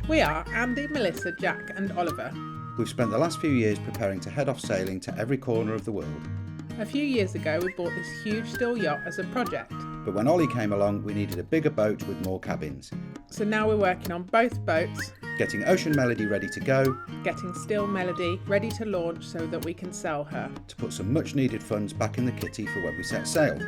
We are Andy, Melissa, Jack and Oliver. We've spent the last few years preparing to head off sailing to every corner of the world. A few years ago we bought this huge steel yacht as a project. But when Ollie came along, we needed a bigger boat with more cabins. So now we're working on both boats, Getting Ocean Melody ready to go, getting Steel Melody ready to launch so that we can sell her. to put some much needed funds back in the kitty for when we set sail.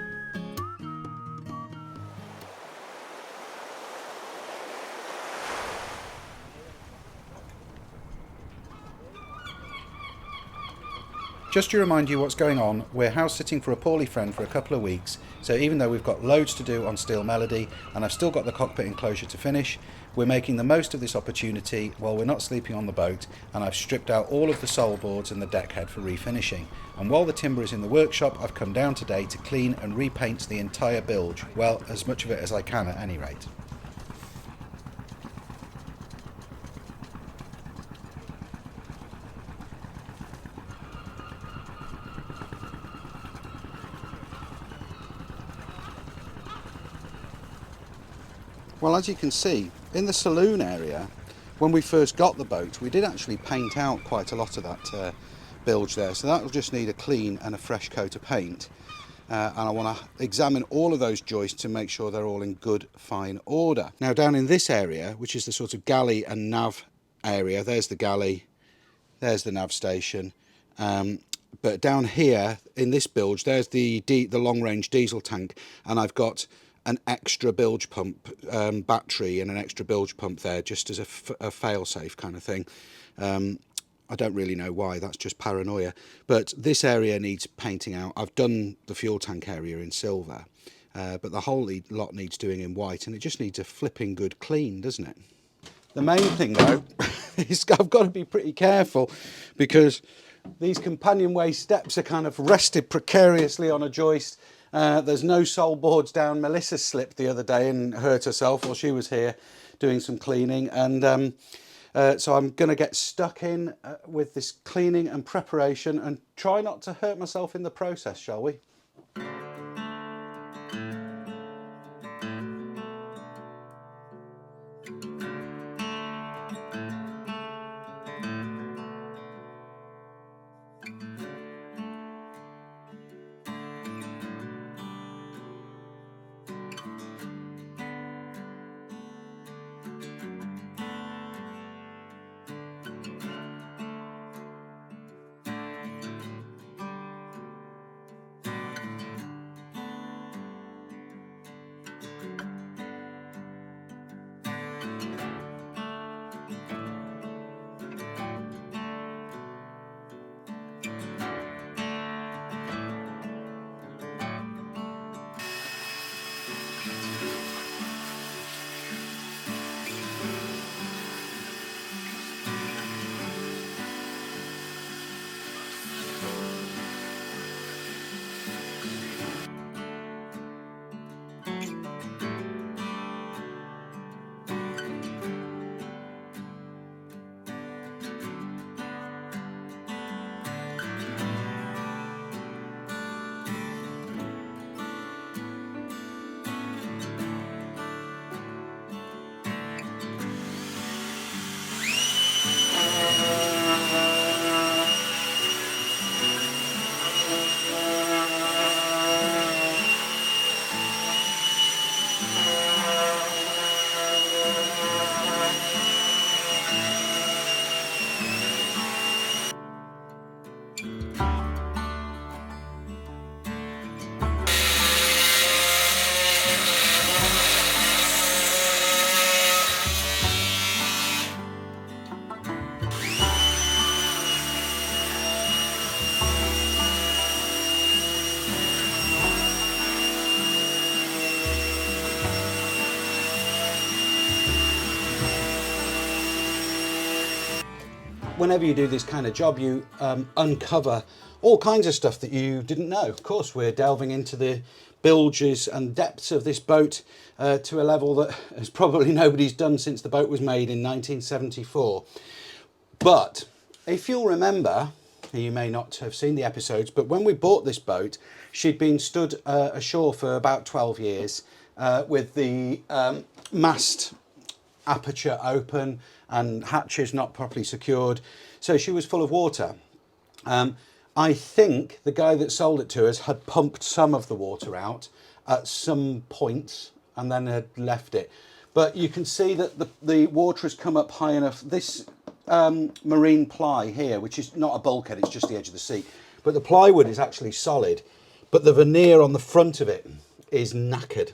Just to remind you what's going on, we're house sitting for a poorly friend for a couple of weeks, so even though we've got loads to do on Steel Melody and I've still got the cockpit enclosure to finish, we're making the most of this opportunity while we're not sleeping on the boat, and I've stripped out all of the sole boards and the deck head for refinishing. And while the timber is in the workshop, I've come down today to clean and repaint the entire bilge, well, as much of it as I can at any rate. Well, as you can see, in the saloon area, when we first got the boat, we did actually paint out quite a lot of that bilge there. So that will just need a clean and a fresh coat of paint. And I want to examine all of those joists to make sure they're all in good, fine order. Now, down in this area, which is the sort of galley and nav area, there's the galley, there's the nav station. But down here in this bilge, there's the long-range diesel tank, and I've got an extra bilge pump battery and an extra bilge pump there just as a fail-safe kind of thing. I don't really know why, that's just paranoia. But this area needs painting out. I've done the fuel tank area in silver, but the whole lot needs doing in white, and it just needs a flipping good clean, doesn't it? The main thing though is I've got to be pretty careful, because these companionway steps are kind of rested precariously on a joist. There's no sole boards down. Melissa slipped the other day and hurt herself while she was here doing some cleaning, and so I'm going to get stuck in with this cleaning and preparation and try not to hurt myself in the process, shall we? whenever you do this kind of job, you uncover all kinds of stuff that you didn't know. Of course, we're delving into the bilges and depths of this boat to a level that has probably nobody's done since the boat was made in 1974. But if you'll remember, you may not have seen the episodes, but when we bought this boat, she'd been stood ashore for about 12 years with the mast aperture open and hatches not properly secured. So she was full of water. I think the guy that sold it to us had pumped some of the water out at some points and then had left it. But you can see that the water has come up high enough. This marine ply here, which is not a bulkhead, it's just the edge of the seat, but the plywood is actually solid, but the veneer on the front of it is knackered.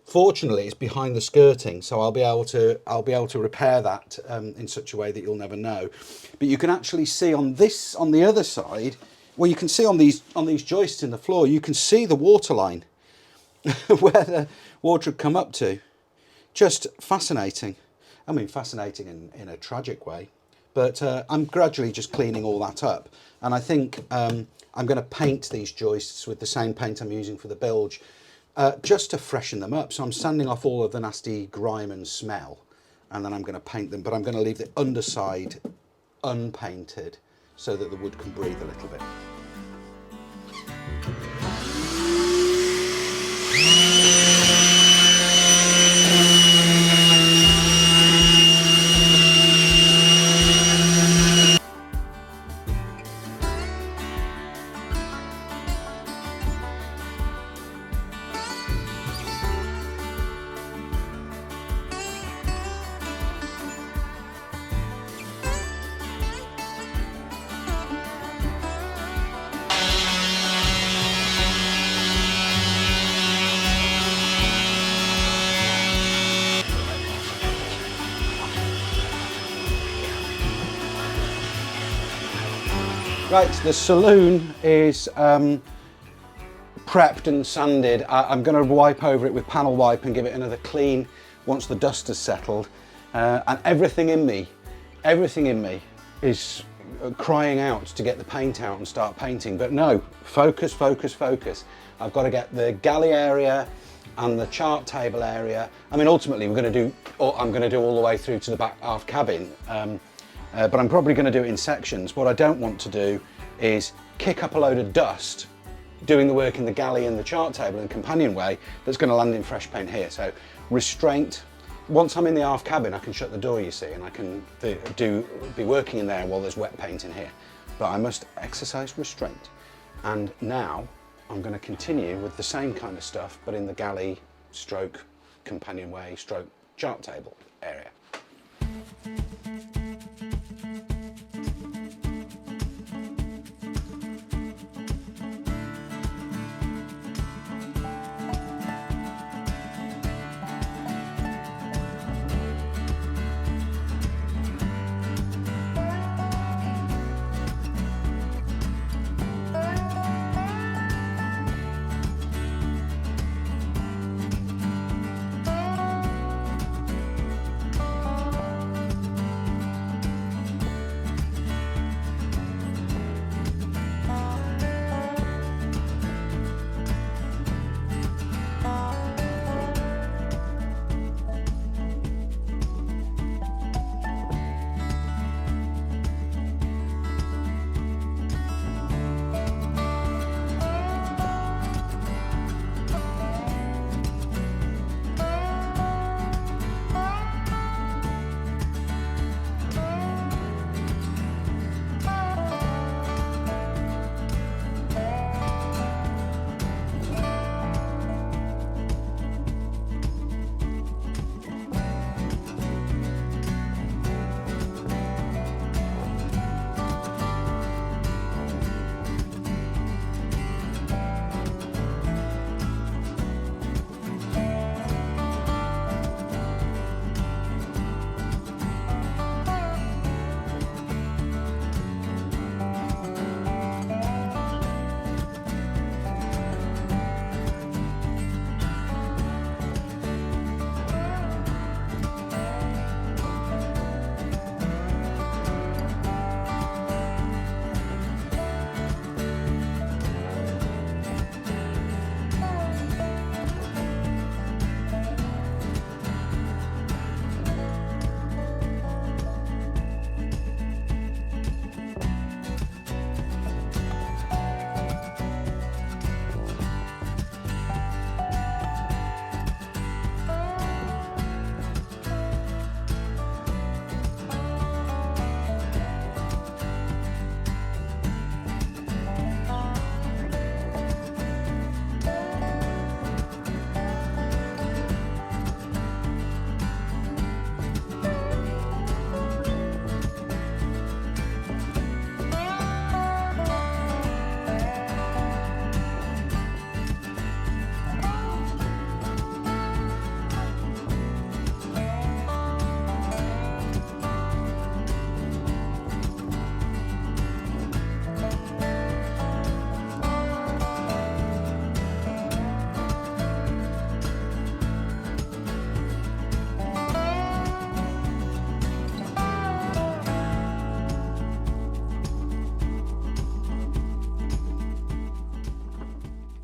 Fortunately, it's behind the skirting, so I'll be able to repair that in such a way that you'll never know. But you can actually see on the other side, well, you can see on these joists in the floor, you can see the water line where the water had come up to. Just fascinating. I mean, fascinating in a tragic way. But I'm gradually just cleaning all that up, and I think I'm going to paint these joists with the same paint I'm using for the bilge. Just to freshen them up. So I'm sanding off all of the nasty grime and smell, and then I'm going to paint them, but I'm going to leave the underside unpainted so that the wood can breathe a little bit. Right, the saloon is prepped and sanded. I'm going to wipe over it with panel wipe and give it another clean once the dust has settled. And everything in me is crying out to get the paint out and start painting. But no, focus, focus, focus. I've got to get the galley area and the chart table area. I mean, ultimately, I'm going to do all the way through to the back aft cabin. But I'm probably going to do it in sections. What I don't want to do is kick up a load of dust doing the work in the galley and the chart table and companionway that's going to land in fresh paint here. So restraint. Once I'm in the aft cabin, I can shut the door, you see, and I can be working in there while there's wet paint in here. But I must exercise restraint. And now I'm going to continue with the same kind of stuff, but in the galley stroke companionway stroke chart table area.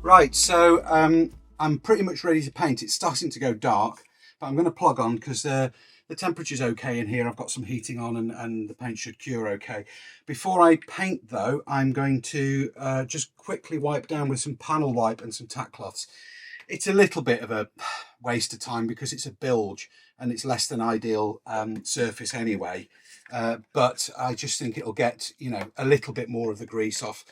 Right, so I'm pretty much ready to paint. It's starting to go dark, but I'm going to plug on because the temperature's okay in here. I've got some heating on and the paint should cure okay. Before I paint though, I'm going to just quickly wipe down with some panel wipe and some tack cloths. It's a little bit of a waste of time because it's a bilge and it's less than ideal surface anyway. But I just think it'll get, you know, a little bit more of the grease off.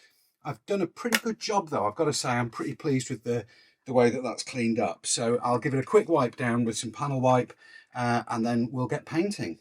I've done a pretty good job though. I've got to say I'm pretty pleased with the way that that's cleaned up. So I'll give it a quick wipe down with some panel wipe and then we'll get painting.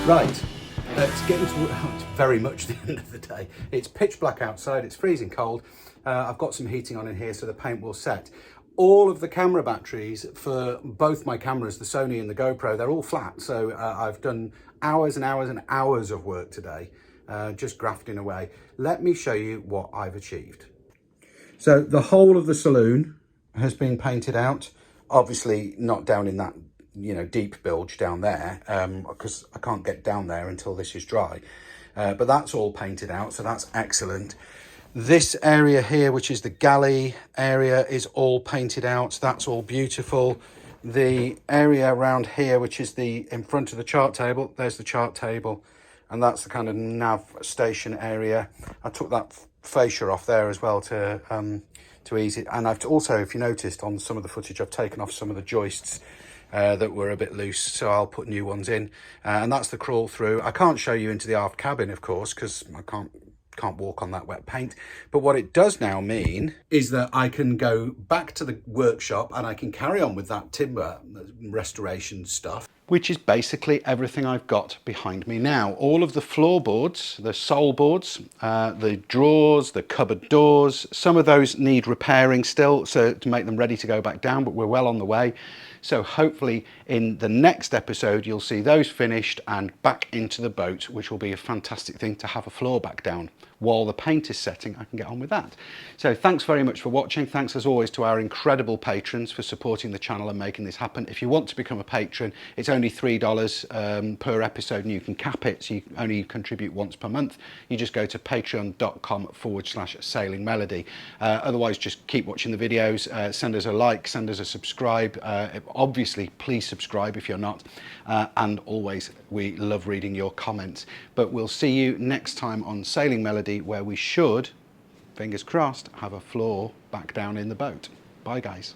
Right, it's getting to, it's very much the end of the day. It's pitch black outside, it's freezing cold. I've got some heating on in here so the paint will set. All of the camera batteries for both my cameras, the Sony and the GoPro, they're all flat. So I've done hours and hours and hours of work today, just grafting away. Let me show you what I've achieved. So the whole of the saloon has been painted out. Obviously not down in that, you know, deep bilge down there, because I can't get down there until this is dry. But that's all painted out, so that's excellent. This area here, which is the galley area, is all painted out. That's all beautiful. The area around here, which is the in front of the chart table, there's the chart table, and that's the kind of nav station area. I took that fascia off there as well to ease it. And I've also, if you noticed on some of the footage, I've taken off some of the joists that were a bit loose, so I'll put new ones in. And that's the crawl through. I can't show you into the aft cabin, of course, because I can't can't walk on that wet paint. But what it does now mean is that I can go back to the workshop and I can carry on with that timber restoration stuff, which is basically everything I've got behind me now. All of the floorboards, the sole boards, the drawers, the cupboard doors, some of those need repairing still, so to make them ready to go back down, but we're well on the way. So hopefully in the next episode, you'll see those finished and back into the boat, which will be a fantastic thing to have a floor back down. While the paint is setting, I can get on with that. So thanks very much for watching. Thanks as always to our incredible patrons for supporting the channel and making this happen. If you want to become a patron, it's only $3 per episode and you can cap it, so you only contribute once per month. You just go to patreon.com/Sailing Melody. Otherwise, just keep watching the videos, send us a like, send us a subscribe. Obviously, please subscribe if you're not. And always, we love reading your comments. But we'll see you next time on Sailing Melody, where we should, fingers crossed, have a floor back down in the boat. Bye, guys.